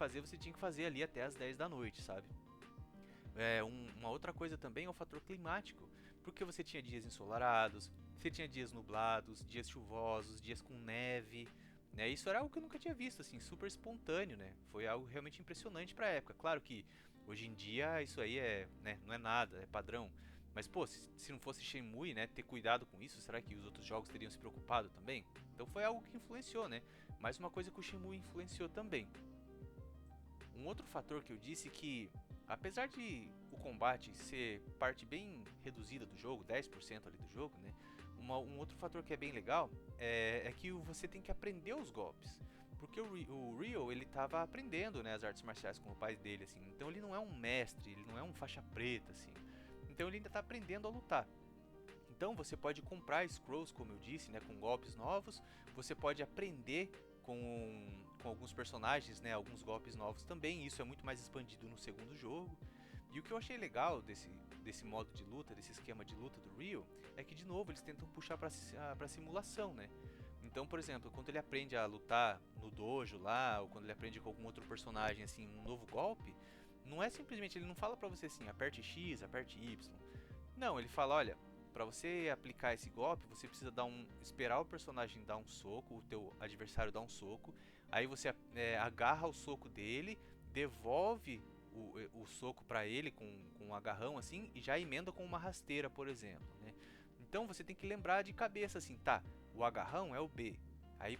fazer ali até as 10 da noite, sabe? Uma outra coisa também é o fator climático, porque você tinha dias ensolarados, você tinha dias nublados, dias chuvosos, dias com neve, né? Isso era algo que eu nunca tinha visto, assim, super espontâneo, né? Foi algo realmente impressionante pra época. Claro que hoje em dia isso aí né, não é nada, é padrão. Mas pô, se não fosse Shenmue, né, ter cuidado com isso, será que os outros jogos teriam se preocupado também? Então foi algo que influenciou, né? Mais uma coisa que o Shenmue influenciou também. Um outro fator que eu disse que, apesar de o combate ser parte bem reduzida do jogo, 10% ali do jogo, né? Um outro fator que é bem legal é que você tem que aprender os golpes. Porque o Ryo, ele tava aprendendo, né, as artes marciais com o pai dele, assim. Então ele não é um mestre, ele não é um faixa preta, assim. Então ele ainda tá aprendendo a lutar. Então você pode comprar scrolls, como eu disse, né, com golpes novos. Você pode aprender com alguns personagens, né, alguns golpes novos também. Isso é muito mais expandido no segundo jogo. E o que eu achei legal desse modo de luta, desse esquema de luta do Ryo, é que de novo eles tentam puxar pra simulação, né? Então, por exemplo, quando ele aprende a lutar no dojo lá, ou quando ele aprende com algum outro personagem, assim, um novo golpe, não é simplesmente, ele não fala pra você assim, aperte X, aperte Y. Não, ele fala, olha, pra você aplicar esse golpe, você precisa esperar o personagem dar um soco, o teu adversário dar um soco, aí você agarra o soco dele, devolve o soco pra ele com um agarrão assim, e já emenda com uma rasteira, por exemplo, né? Então você tem que lembrar de cabeça assim, tá, o agarrão é o B. Aí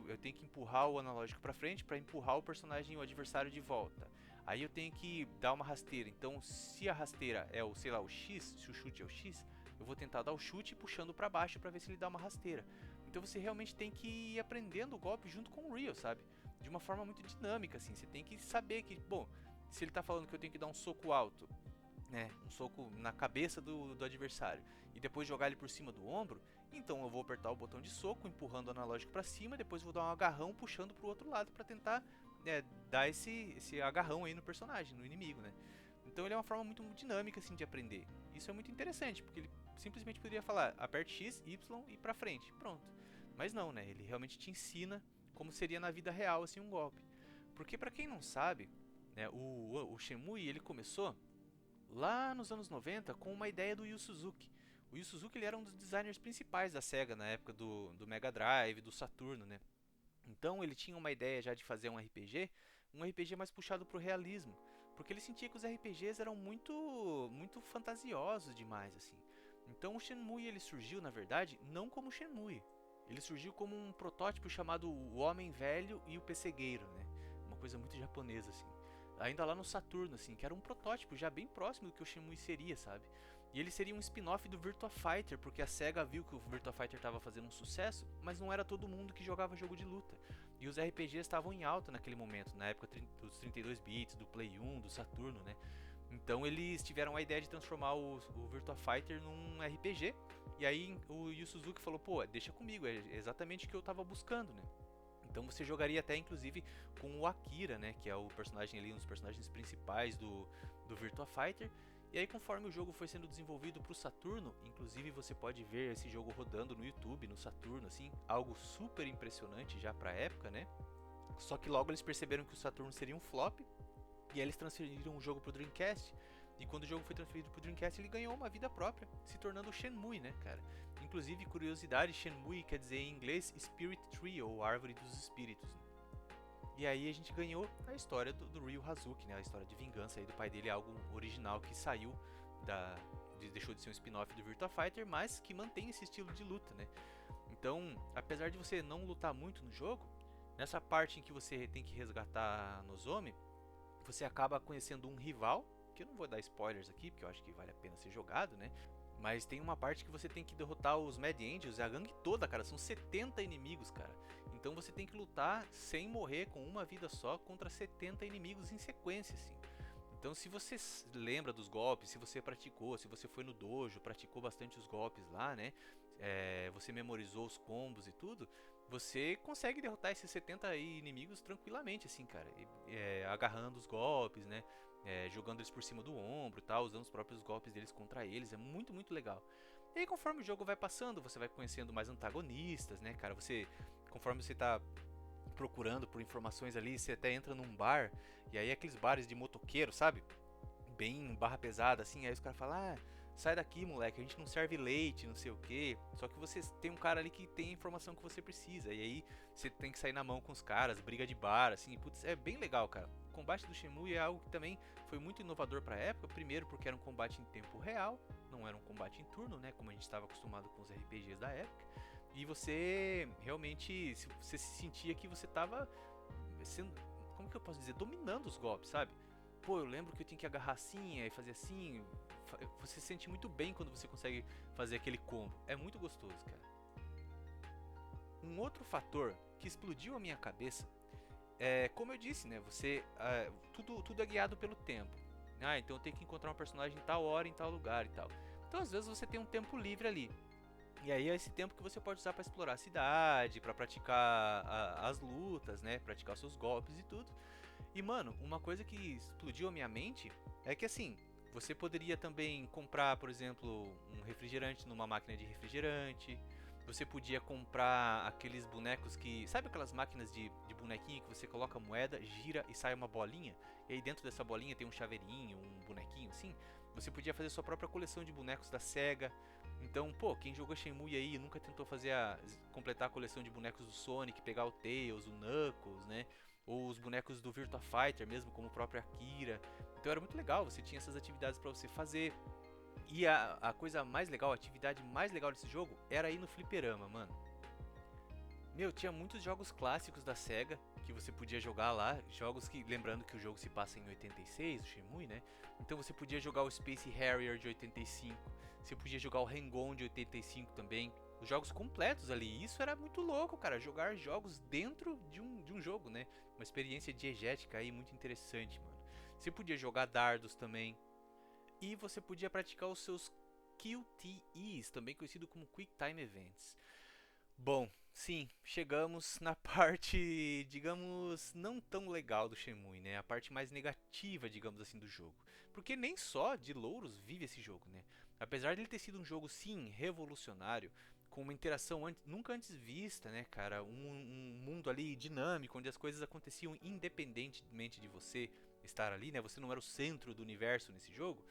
eu tenho que empurrar o analógico pra frente pra empurrar o personagem, o adversário de volta. Aí eu tenho que dar uma rasteira. Então, se a rasteira é o, sei lá, o X, se o chute é o X, eu vou tentar dar o chute puxando pra baixo pra ver se ele dá uma rasteira. Então você realmente tem que ir aprendendo o golpe junto com o Ryo, sabe? De uma forma muito dinâmica, assim. Você tem que saber que, bom, se ele tá falando que eu tenho que dar um soco alto, né, um soco na cabeça do adversário e depois jogar ele por cima do ombro, então eu vou apertar o botão de soco, empurrando o analógico para cima, depois vou dar um agarrão puxando pro outro lado para tentar dar esse agarrão aí no personagem, no inimigo, né? Então ele é uma forma muito dinâmica assim de aprender. Isso é muito interessante, porque ele simplesmente poderia falar aperte X, Y e pra frente, pronto. Mas não, né? Ele realmente te ensina como seria na vida real assim um golpe. Porque pra quem não sabe, né, o Shenmue ele começou lá nos anos 90 com uma ideia do Yu Suzuki. O Yu Suzuki ele era um dos designers principais da SEGA na época do Mega Drive, do Saturno, né? Então ele tinha uma ideia já de fazer um RPG mais puxado pro realismo, porque ele sentia que os RPGs eram muito fantasiosos demais assim. Então o Shenmue ele surgiu, na verdade, não como Shenmue. Ele surgiu como um protótipo chamado O Homem Velho e o Pessegueiro, né? Uma coisa muito japonesa assim. Ainda lá no Saturno, assim, que era um protótipo já bem próximo do que o Shenmue seria, sabe? E ele seria um spin-off do Virtua Fighter, porque a SEGA viu que o Virtua Fighter estava fazendo um sucesso, mas não era todo mundo que jogava jogo de luta. E os RPGs estavam em alta naquele momento, na época dos 32 bits, do Play 1, do Saturno, né? Então eles tiveram a ideia de transformar o Virtua Fighter num RPG, e aí o Yu Suzuki falou, pô, deixa comigo, é exatamente o que eu estava buscando, né? Então você jogaria até inclusive com o Akira, né, que é o personagem ali, um dos personagens principais do Virtua Fighter. E aí conforme o jogo foi sendo desenvolvido para o Saturno, inclusive você pode ver esse jogo rodando no YouTube, no Saturno, assim, algo super impressionante já para a época, né? Só que logo eles perceberam que o Saturno seria um flop, e aí eles transferiram o jogo pro Dreamcast. E quando o jogo foi transferido pro Dreamcast, ele ganhou uma vida própria, se tornando o Shenmue, né, cara? Inclusive, curiosidade, Shenmue quer dizer em inglês Spirit Tree, ou Árvore dos Espíritos. Né? E aí a gente ganhou a história do Ryu Hazuki, né? A história de vingança aí do pai dele, algo original que saiu deixou de ser um spin-off do Virtua Fighter, mas que mantém esse estilo de luta, né? Então, apesar de você não lutar muito no jogo, nessa parte em que você tem que resgatar Nozomi, você acaba conhecendo um rival, que eu não vou dar spoilers aqui, porque eu acho que vale a pena ser jogado, né? Mas tem uma parte que você tem que derrotar os Mad Angels, a gangue toda, cara, são 70 inimigos, cara. Então você tem que lutar sem morrer, com uma vida só, contra 70 inimigos em sequência, assim. Então se você lembra dos golpes, se você praticou, se você foi no dojo, praticou bastante os golpes lá, né? Você memorizou os combos e tudo, você consegue derrotar esses 70 inimigos tranquilamente, assim, cara. Agarrando os golpes, né? Jogando eles por cima do ombro e tal, usando os próprios golpes deles contra eles, é muito, muito legal. E aí, conforme o jogo vai passando, você vai conhecendo mais antagonistas, né, cara? Conforme você tá procurando por informações ali, você até entra num bar, e aí aqueles bares de motoqueiro, sabe? Bem barra pesada, assim, aí os caras falam, sai daqui, moleque, a gente não serve leite, não sei o que. Só que você tem um cara ali que tem a informação que você precisa, e aí você tem que sair na mão com os caras, briga de bar, assim, putz, é bem legal, cara. O combate do Shenmue é algo que também foi muito inovador pra época, primeiro porque era um combate em tempo real, não era um combate em turno, né, como a gente estava acostumado com os RPGs da época, e você realmente, você se sentia que você tava sendo, como que eu posso dizer, dominando os golpes, sabe? Pô, eu lembro que eu tinha que agarrar assim, aí fazer assim. Você se sente muito bem quando você consegue fazer aquele combo. É muito gostoso, cara. Um outro fator que explodiu a minha cabeça é, como eu disse, né? Tudo é guiado pelo tempo. Então eu tenho que encontrar um personagem em tal hora, em tal lugar e tal. Então às vezes você tem um tempo livre ali. E aí é esse tempo que você pode usar para explorar a cidade, para praticar as lutas, né? Praticar seus golpes e tudo. E mano, uma coisa que explodiu a minha mente é que assim, você poderia também comprar, por exemplo, um refrigerante numa máquina de refrigerante. Você podia comprar aqueles bonecos que... Sabe aquelas máquinas de bonequinho que você coloca moeda, gira e sai uma bolinha? E aí dentro dessa bolinha tem um chaveirinho, um bonequinho assim? Você podia fazer sua própria coleção de bonecos da SEGA. Então, pô, quem jogou Shenmue aí e nunca tentou completar a coleção de bonecos do Sonic, pegar o Tails, o Knuckles, né? Ou os bonecos do Virtua Fighter mesmo, como o próprio Akira. Então era muito legal, você tinha essas atividades pra você fazer. E a coisa mais legal, a atividade mais legal desse jogo era ir no fliperama, mano. Meu, tinha muitos jogos clássicos da SEGA que você podia jogar lá, jogos que, lembrando que o jogo se passa em 86, o Shenmue, né? Então você podia jogar o Space Harrier de 85, você podia jogar o Hang-On de 85 também, os jogos completos ali. Isso era muito louco, cara, jogar jogos dentro de um jogo, né? Uma experiência diegética aí muito interessante, mano. Você podia jogar dardos também, e você podia praticar os seus QTEs, também conhecido como Quick Time Events. Bom, sim, chegamos na parte, digamos, não tão legal do Shenmue, né? A parte mais negativa, digamos assim, do jogo. Porque nem só de louros vive esse jogo, né? Apesar de ele ter sido um jogo, sim, revolucionário, com uma interação nunca antes vista, né, cara? Um mundo ali dinâmico, onde as coisas aconteciam independentemente de você estar ali, né? Você não era o centro do universo nesse jogo.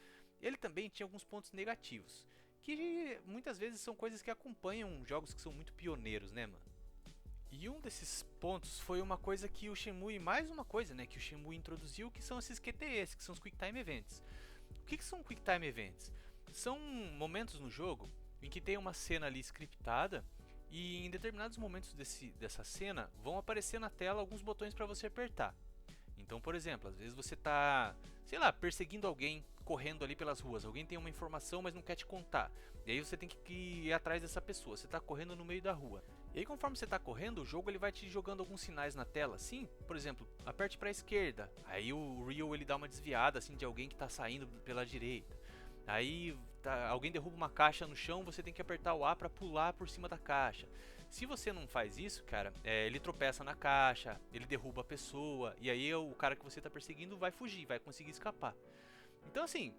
Ele também tinha alguns pontos negativos, que muitas vezes são coisas que acompanham jogos que são muito pioneiros, né, mano? E um desses pontos foi uma coisa que o Shenmue, mais uma coisa, né, que o Shenmue introduziu, que são esses QTEs, que são os Quick Time Events. O que são Quick Time Events? São momentos no jogo em que tem uma cena ali scriptada e em determinados momentos dessa cena vão aparecer na tela alguns botões para você apertar. Então, por exemplo, às vezes você tá, sei lá, perseguindo alguém, correndo ali pelas ruas. Alguém tem uma informação, mas não quer te contar. E aí você tem que ir atrás dessa pessoa. Você tá correndo no meio da rua. E aí conforme você tá correndo, o jogo ele vai te jogando alguns sinais na tela, assim, por exemplo, aperte para a esquerda. Aí o Ryo ele dá uma desviada assim de alguém que tá saindo pela direita. Aí alguém derruba uma caixa no chão, você tem que apertar o A para pular por cima da caixa. Se você não faz isso, cara, ele tropeça na caixa, ele derruba a pessoa, e aí o cara que você está perseguindo vai fugir, vai conseguir escapar. Então assim,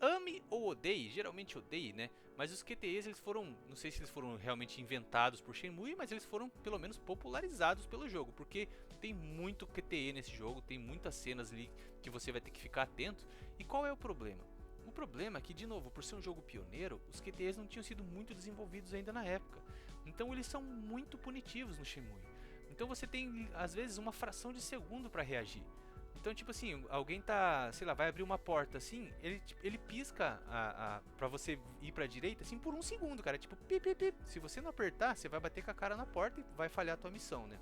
ame ou odeie, geralmente odeie, né? Mas os QTEs eles foram, não sei se eles foram realmente inventados por Shenmue, mas eles foram pelo menos popularizados pelo jogo, porque tem muito QTE nesse jogo, tem muitas cenas ali que você vai ter que ficar atento. E qual é o problema? O problema é que, de novo, por ser um jogo pioneiro, os QTEs não tinham sido muito desenvolvidos ainda na época. Então eles são muito punitivos no Shenmue. Então você tem, às vezes, uma fração de segundo para reagir. Então, tipo assim, alguém tá, sei lá, vai abrir uma porta assim, ele pisca pra você ir pra direita, assim, por um segundo, cara. Tipo, pip, pip, pip. Se você não apertar, você vai bater com a cara na porta e vai falhar a tua missão, né?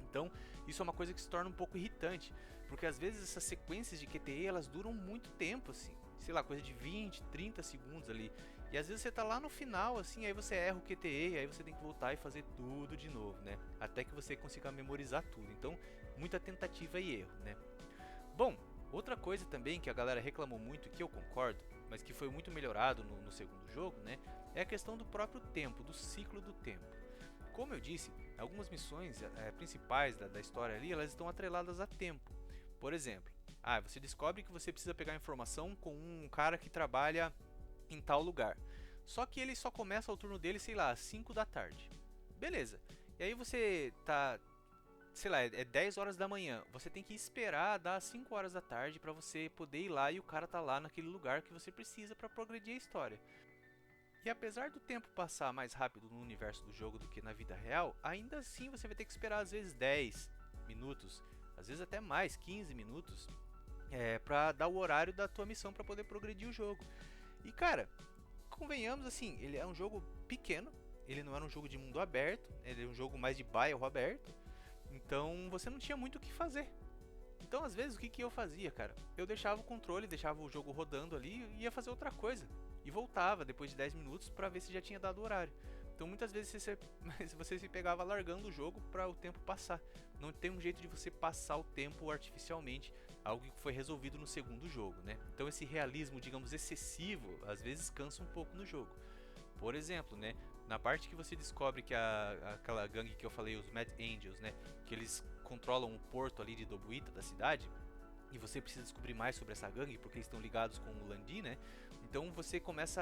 Então, isso é uma coisa que se torna um pouco irritante. Porque às vezes essas sequências de QTE, elas duram muito tempo, assim. Sei lá, coisa de 20, 30 segundos ali. E às vezes você tá lá no final, assim, aí você erra o QTE, aí você tem que voltar e fazer tudo de novo, né? Até que você consiga memorizar tudo. Então, muita tentativa e erro, né? Bom, outra coisa também que a galera reclamou muito, que eu concordo, mas que foi muito melhorado no segundo jogo, né? É a questão do próprio tempo, do ciclo do tempo. Como eu disse, algumas missões principais da história ali, elas estão atreladas a tempo. Por exemplo, você descobre que você precisa pegar informação com um cara que trabalha em tal lugar. Só que ele só começa o turno dele, sei lá, às 5 da tarde. Beleza. E aí você tá, sei lá, é 10 horas da manhã. Você tem que esperar dar 5 horas da tarde para você poder ir lá e o cara tá lá naquele lugar que você precisa para progredir a história. E apesar do tempo passar mais rápido no universo do jogo do que na vida real, ainda assim você vai ter que esperar às vezes 10 minutos, às vezes até mais, 15 minutos, pra dar o horário da tua missão para poder progredir o jogo. E cara, convenhamos assim, ele é um jogo pequeno, ele não era um jogo de mundo aberto, ele é um jogo mais de bairro aberto, então você não tinha muito o que fazer. Então às vezes o que eu fazia, cara? Eu deixava o controle, deixava o jogo rodando ali e ia fazer outra coisa. E voltava depois de 10 minutos pra ver se já tinha dado o horário. Então muitas vezes você se pegava largando o jogo para o tempo passar. Não tem um jeito de você passar o tempo artificialmente, algo que foi resolvido no segundo jogo, né? Então esse realismo, digamos, excessivo, às vezes cansa um pouco no jogo. Por exemplo, né? Na parte que você descobre que aquela gangue que eu falei, os Mad Angels, né? Que eles controlam o porto ali de Dobuita, da cidade, e você precisa descobrir mais sobre essa gangue, porque eles estão ligados com o Landi, né? Então você começa,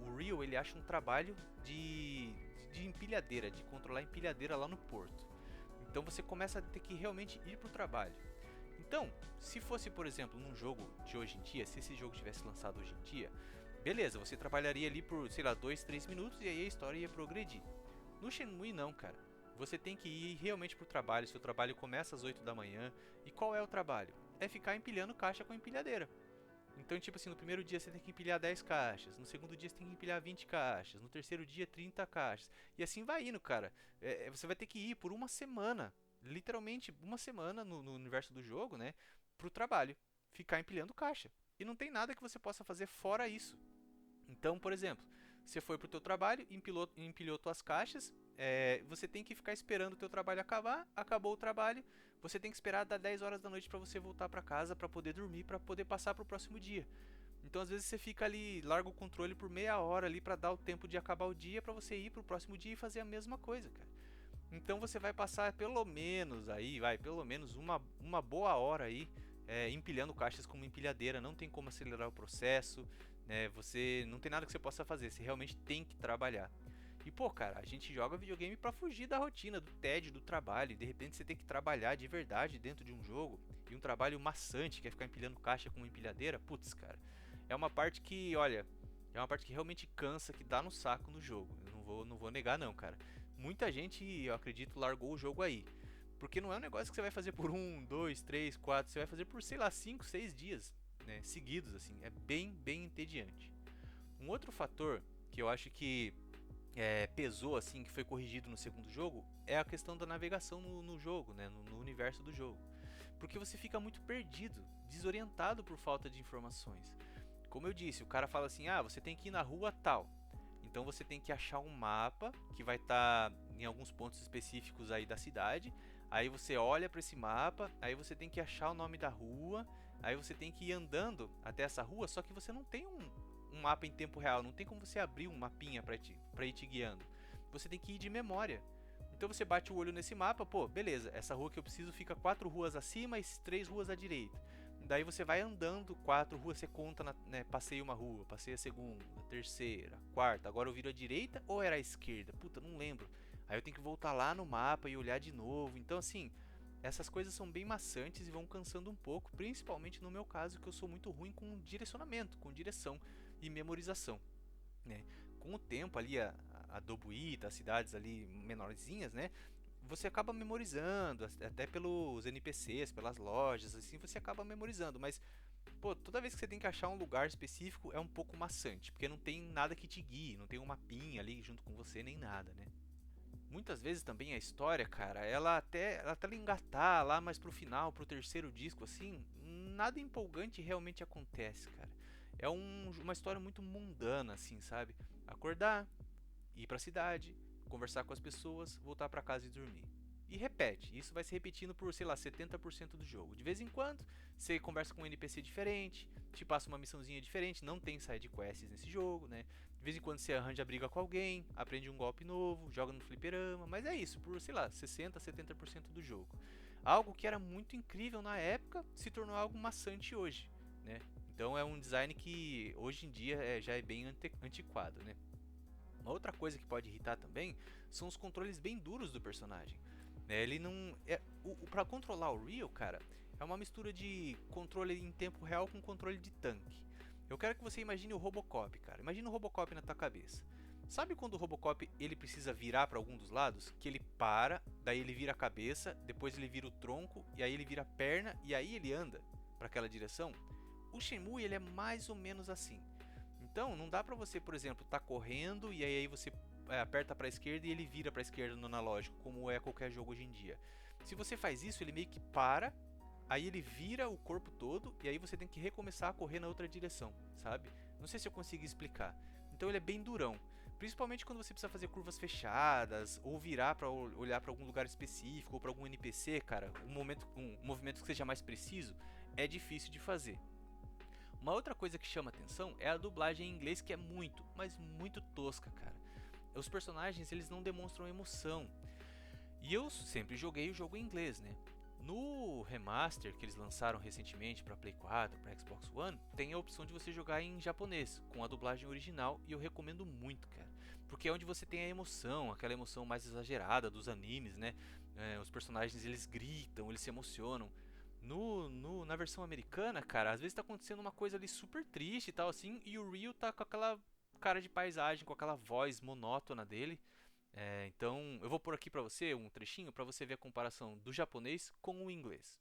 o Ryo ele acha um trabalho de empilhadeira, de controlar empilhadeira lá no porto. Então você começa a ter que realmente ir pro trabalho. Então, se fosse, por exemplo, num jogo de hoje em dia, se esse jogo tivesse lançado hoje em dia, beleza, você trabalharia ali por, sei lá, 2, 3 minutos e aí a história ia progredir. No Shenmue não, cara. Você tem que ir realmente pro trabalho, seu trabalho começa às 8 da manhã. E qual é o trabalho? É ficar empilhando caixa com empilhadeira. Então, tipo assim, no primeiro dia você tem que empilhar 10 caixas, no segundo dia você tem que empilhar 20 caixas, no terceiro dia 30 caixas. E assim vai indo, cara. Você vai ter que ir por uma semana literalmente uma semana no universo do jogo, né, pro trabalho, ficar empilhando caixa. E não tem nada que você possa fazer fora isso. Então, por exemplo, você foi pro teu trabalho, empilhou tuas caixas, você tem que ficar esperando o teu trabalho acabar, acabou o trabalho, você tem que esperar dar 10 horas da noite para você voltar para casa, para poder dormir, para poder passar pro próximo dia. Então, às vezes você fica ali, larga o controle por meia hora ali para dar o tempo de acabar o dia, para você ir pro próximo dia e fazer a mesma coisa, cara. Então você vai passar pelo menos aí, pelo menos uma boa hora aí empilhando caixas com uma empilhadeira. Não tem como acelerar o processo, né? Você não tem nada que você possa fazer. Você realmente tem que trabalhar. E pô, cara, a gente joga videogame pra fugir da rotina, do tédio, do trabalho. E de repente você tem que trabalhar de verdade dentro de um jogo. E um trabalho maçante, que é ficar empilhando caixa com uma empilhadeira. Putz, cara, é uma parte que, olha, é uma parte que realmente cansa, que dá no saco no jogo. Eu não vou negar não, cara. Muita gente, eu acredito, largou o jogo aí. Porque não é um negócio que você vai fazer por 1, 2, 3, 4. Você vai fazer por, sei lá, 5, 6 dias, né, seguidos, assim. É bem entediante. Um outro fator que eu acho que pesou, assim, que foi corrigido no segundo jogo, é a questão da navegação no jogo, né, no universo do jogo. Porque você fica muito perdido, desorientado por falta de informações. Como eu disse, o cara fala assim, você tem que ir na rua tal. Então você tem que achar um mapa que vai estar em alguns pontos específicos aí da cidade. Aí você olha para esse mapa, aí você tem que achar o nome da rua, aí você tem que ir andando até essa rua, só que você não tem um mapa em tempo real, não tem como você abrir um mapinha para ir te guiando. Você tem que ir de memória. Então você bate o olho nesse mapa, pô, beleza, essa rua que eu preciso fica 4 ruas acima e 3 ruas à direita. Daí você vai andando 4 ruas, você conta, né, passei uma rua, passei a segunda, a terceira, a quarta, agora eu viro a direita ou era a esquerda? Puta, não lembro. Aí eu tenho que voltar lá no mapa e olhar de novo. Então assim, essas coisas são bem maçantes e vão cansando um pouco, principalmente no meu caso, que eu sou muito ruim com direcionamento, com direção e memorização, né? Com o tempo ali, a Dobuíta, as cidades ali menorzinhas, né? Você acaba memorizando, até pelos NPCs, pelas lojas, assim você acaba memorizando, mas pô, toda vez que você tem que achar um lugar específico é um pouco maçante, porque não tem nada que te guie, não tem um mapinha ali junto com você nem nada, né? Muitas vezes também a história, cara, ela até ela engatar lá mais pro final, pro terceiro disco, assim, nada empolgante realmente acontece, cara. É uma história muito mundana, assim, sabe? Acordar, ir pra cidade, conversar com as pessoas, voltar pra casa e dormir. E repete, isso vai se repetindo por, sei lá, 70% do jogo. De vez em quando, você conversa com um NPC diferente, te passa uma missãozinha diferente, não tem side quests nesse jogo, né? De vez em quando você arranja briga com alguém, aprende um golpe novo, joga no fliperama, mas é isso, por, sei lá, 60, 70% do jogo. Algo que era muito incrível na época se tornou algo maçante hoje, né? Então é um design que hoje em dia já é bem antiquado, né? Uma outra coisa que pode irritar também são os controles bem duros do personagem. Ele não. Pra controlar o Ryu, cara, é uma mistura de controle em tempo real com controle de tanque. Eu quero que você imagine o Robocop, cara. Imagina o Robocop na tua cabeça. Sabe quando o Robocop ele precisa virar para algum dos lados? Que ele para, daí ele vira a cabeça, depois ele vira o tronco, e aí ele vira a perna, e aí ele anda para aquela direção? O Shenmue ele é mais ou menos assim. Então, não dá pra você, por exemplo, tá correndo e aí você aperta pra esquerda e ele vira pra esquerda no analógico, como é qualquer jogo hoje em dia. Se você faz isso, ele meio que para, aí ele vira o corpo todo e aí você tem que recomeçar a correr na outra direção, sabe? Não sei se eu consigo explicar. Então ele é bem durão, principalmente quando você precisa fazer curvas fechadas ou virar pra olhar pra algum lugar específico ou pra algum NPC, cara, um movimento que seja mais preciso, é difícil de fazer. Uma outra coisa que chama atenção é a dublagem em inglês, que é muito, mas muito tosca, cara. Os personagens eles não demonstram emoção. E eu sempre joguei o jogo em inglês, né? No remaster que eles lançaram recentemente para Play 4, para Xbox One, tem a opção de você jogar em japonês, com a dublagem original, e eu recomendo muito, cara. Porque é onde você tem a emoção, aquela emoção mais exagerada dos animes, né? Os personagens eles gritam, eles se emocionam. Na versão americana, cara, às vezes tá acontecendo uma coisa ali super triste e tal assim, e o Ryu tá com aquela cara de paisagem, com aquela voz monótona dele. Então, eu vou pôr aqui pra você um trechinho pra você ver a comparação do japonês com o inglês.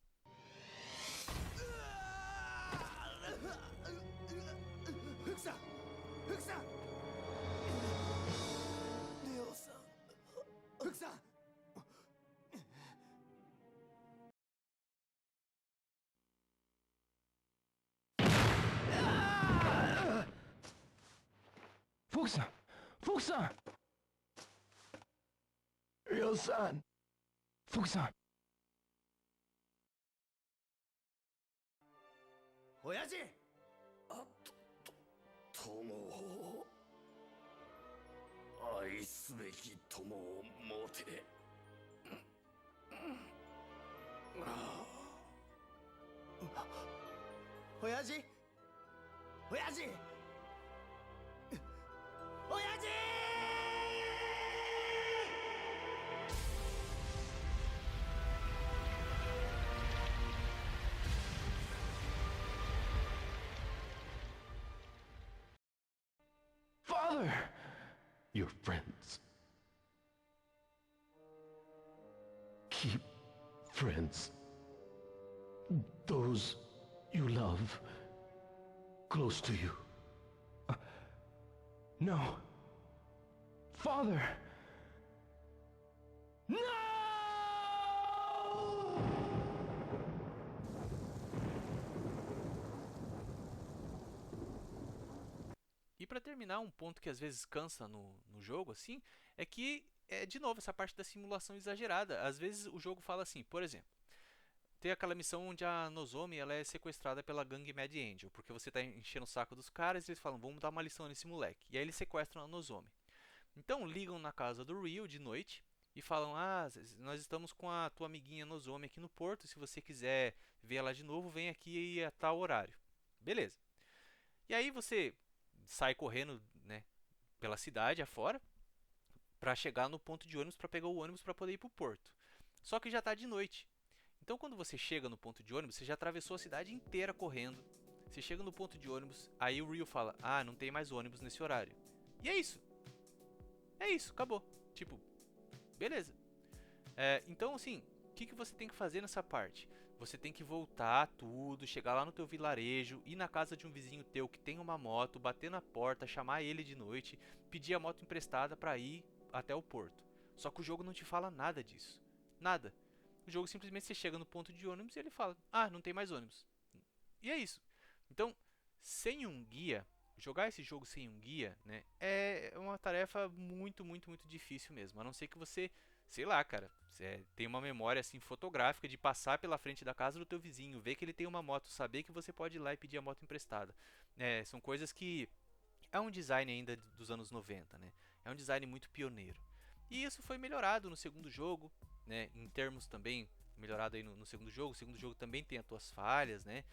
Fuku-san! Fuku-san! Ryo-san! Fuku-san! 親父友を愛すべき友をもて親父親父親父 Father! Your friends. Keep friends. Those you love close to you. No. Father! No! E pra terminar, um ponto que às vezes cansa no jogo, assim, é que, de novo, essa parte da simulação exagerada. Às vezes o jogo fala assim, por exemplo, tem aquela missão onde a Nozomi ela é sequestrada pela gangue Mad Angel, porque você tá enchendo o saco dos caras e eles falam, vamos dar uma lição nesse moleque. E aí eles sequestram a Nozomi. Então ligam na casa do Ryo de noite e falam, nós estamos com a tua amiguinha Nozomi aqui no porto, se você quiser ver ela de novo, vem aqui a tal horário. Beleza. E aí você sai correndo, né, pela cidade afora para chegar no ponto de ônibus para pegar o ônibus para poder ir pro porto. Só que já tá de noite. Então quando você chega no ponto de ônibus, você já atravessou a cidade inteira correndo. Você chega no ponto de ônibus, aí o Ryo fala: "Ah, não tem mais ônibus nesse horário". E é isso. É isso, acabou. Tipo, beleza. Então assim, o que você tem que fazer nessa parte? Você tem que voltar tudo, chegar lá no teu vilarejo, ir na casa de um vizinho teu que tem uma moto, bater na porta, chamar ele de noite, pedir a moto emprestada para ir até o porto. Só que o jogo não te fala nada disso. Nada. O jogo simplesmente você chega no ponto de ônibus e ele fala: "Ah, não tem mais ônibus". E é isso. Então, sem um guia, jogar esse jogo sem um guia, né, é uma tarefa muito, muito, muito difícil mesmo. A não ser que você, sei lá, cara, você tem uma memória assim fotográfica de passar pela frente da casa do teu vizinho, ver que ele tem uma moto, saber que você pode ir lá e pedir a moto emprestada. São coisas que é um design ainda dos anos 90, né? É um design muito pioneiro. E isso foi melhorado no segundo jogo, né? Em termos também melhorado aí no segundo jogo. O segundo jogo também tem as suas falhas, né?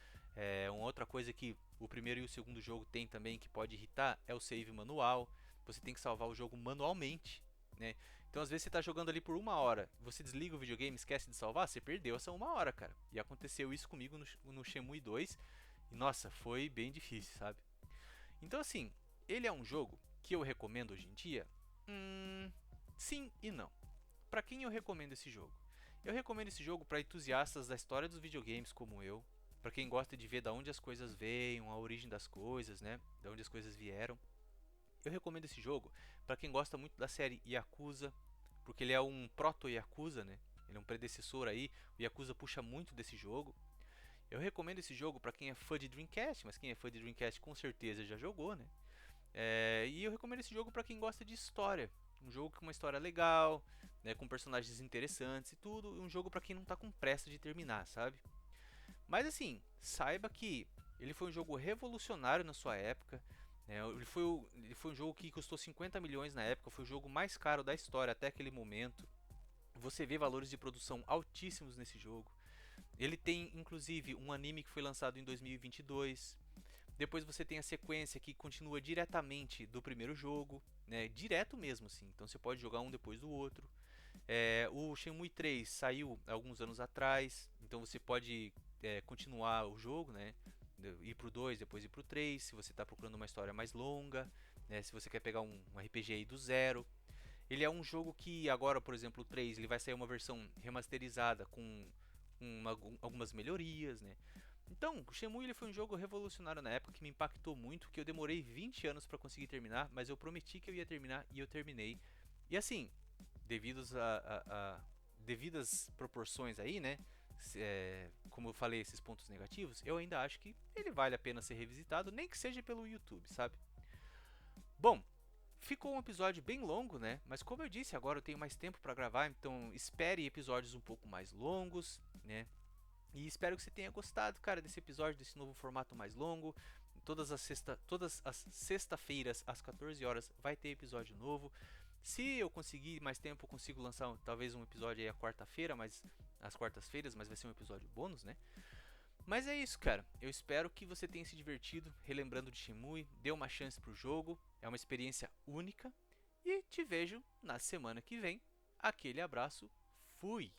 Uma outra coisa que o primeiro e o segundo jogo tem também que pode irritar é o save manual. Você tem que salvar o jogo manualmente, né? Então às vezes você está jogando ali por 1 hora, você desliga o videogame, esquece de salvar, você perdeu essa 1 hora, cara. E aconteceu isso comigo no Shenmue 2 e nossa, foi bem difícil, sabe? Então assim, ele é um jogo que eu recomendo hoje em dia? Sim e não. Para quem eu recomendo esse jogo? Eu recomendo esse jogo para entusiastas da história dos videogames como eu, para quem gosta de ver da onde as coisas veio, a origem das coisas, né? Da onde as coisas vieram. Eu recomendo esse jogo para quem gosta muito da série Yakuza, porque ele é um proto-Yakuza, né? Ele é um predecessor aí, o Yakuza puxa muito desse jogo. Eu recomendo esse jogo para quem é fã de Dreamcast, mas quem é fã de Dreamcast com certeza já jogou, né? E eu recomendo esse jogo para quem gosta de história. Um jogo com uma história legal, né, com personagens interessantes e tudo. Um jogo para quem não está com pressa de terminar, sabe? Mas assim, saiba que ele foi um jogo revolucionário na sua época. Ele foi um jogo que custou 50 milhões na época. Foi o jogo mais caro da história até aquele momento. Você vê valores de produção altíssimos nesse jogo. Ele tem inclusive um anime que foi lançado em 2022. Depois você tem a sequência que continua diretamente do primeiro jogo, né? Direto mesmo assim. Então você pode jogar um depois do outro. O Shenmue 3 saiu alguns anos atrás, então você pode continuar o jogo, né? Ir pro 2, depois ir pro 3, se você está procurando uma história mais longa, né? Se você quer pegar um RPG aí do zero. Ele é um jogo que agora, por exemplo, o 3, ele vai sair uma versão remasterizada com algumas melhorias, né? Então, o Shenmue ele foi um jogo revolucionário na época que me impactou muito, que eu demorei 20 anos para conseguir terminar, mas eu prometi que eu ia terminar e eu terminei. E assim, devidas proporções aí, né? Como eu falei, esses pontos negativos, eu ainda acho que ele vale a pena ser revisitado, nem que seja pelo YouTube, sabe? Bom, ficou um episódio bem longo, né? Mas como eu disse, agora eu tenho mais tempo para gravar, então espere episódios um pouco mais longos, né? E espero que você tenha gostado, cara, desse episódio, desse novo formato mais longo. Todas as sexta-feiras, às 14 horas, vai ter episódio novo. Se eu conseguir mais tempo, eu consigo lançar talvez um episódio aí à quarta-feira, mas às quartas-feiras, mas vai ser um episódio bônus, né? Mas é isso, cara. Eu espero que você tenha se divertido relembrando de Shenmue, dê uma chance pro jogo, é uma experiência única. E te vejo na semana que vem. Aquele abraço, fui!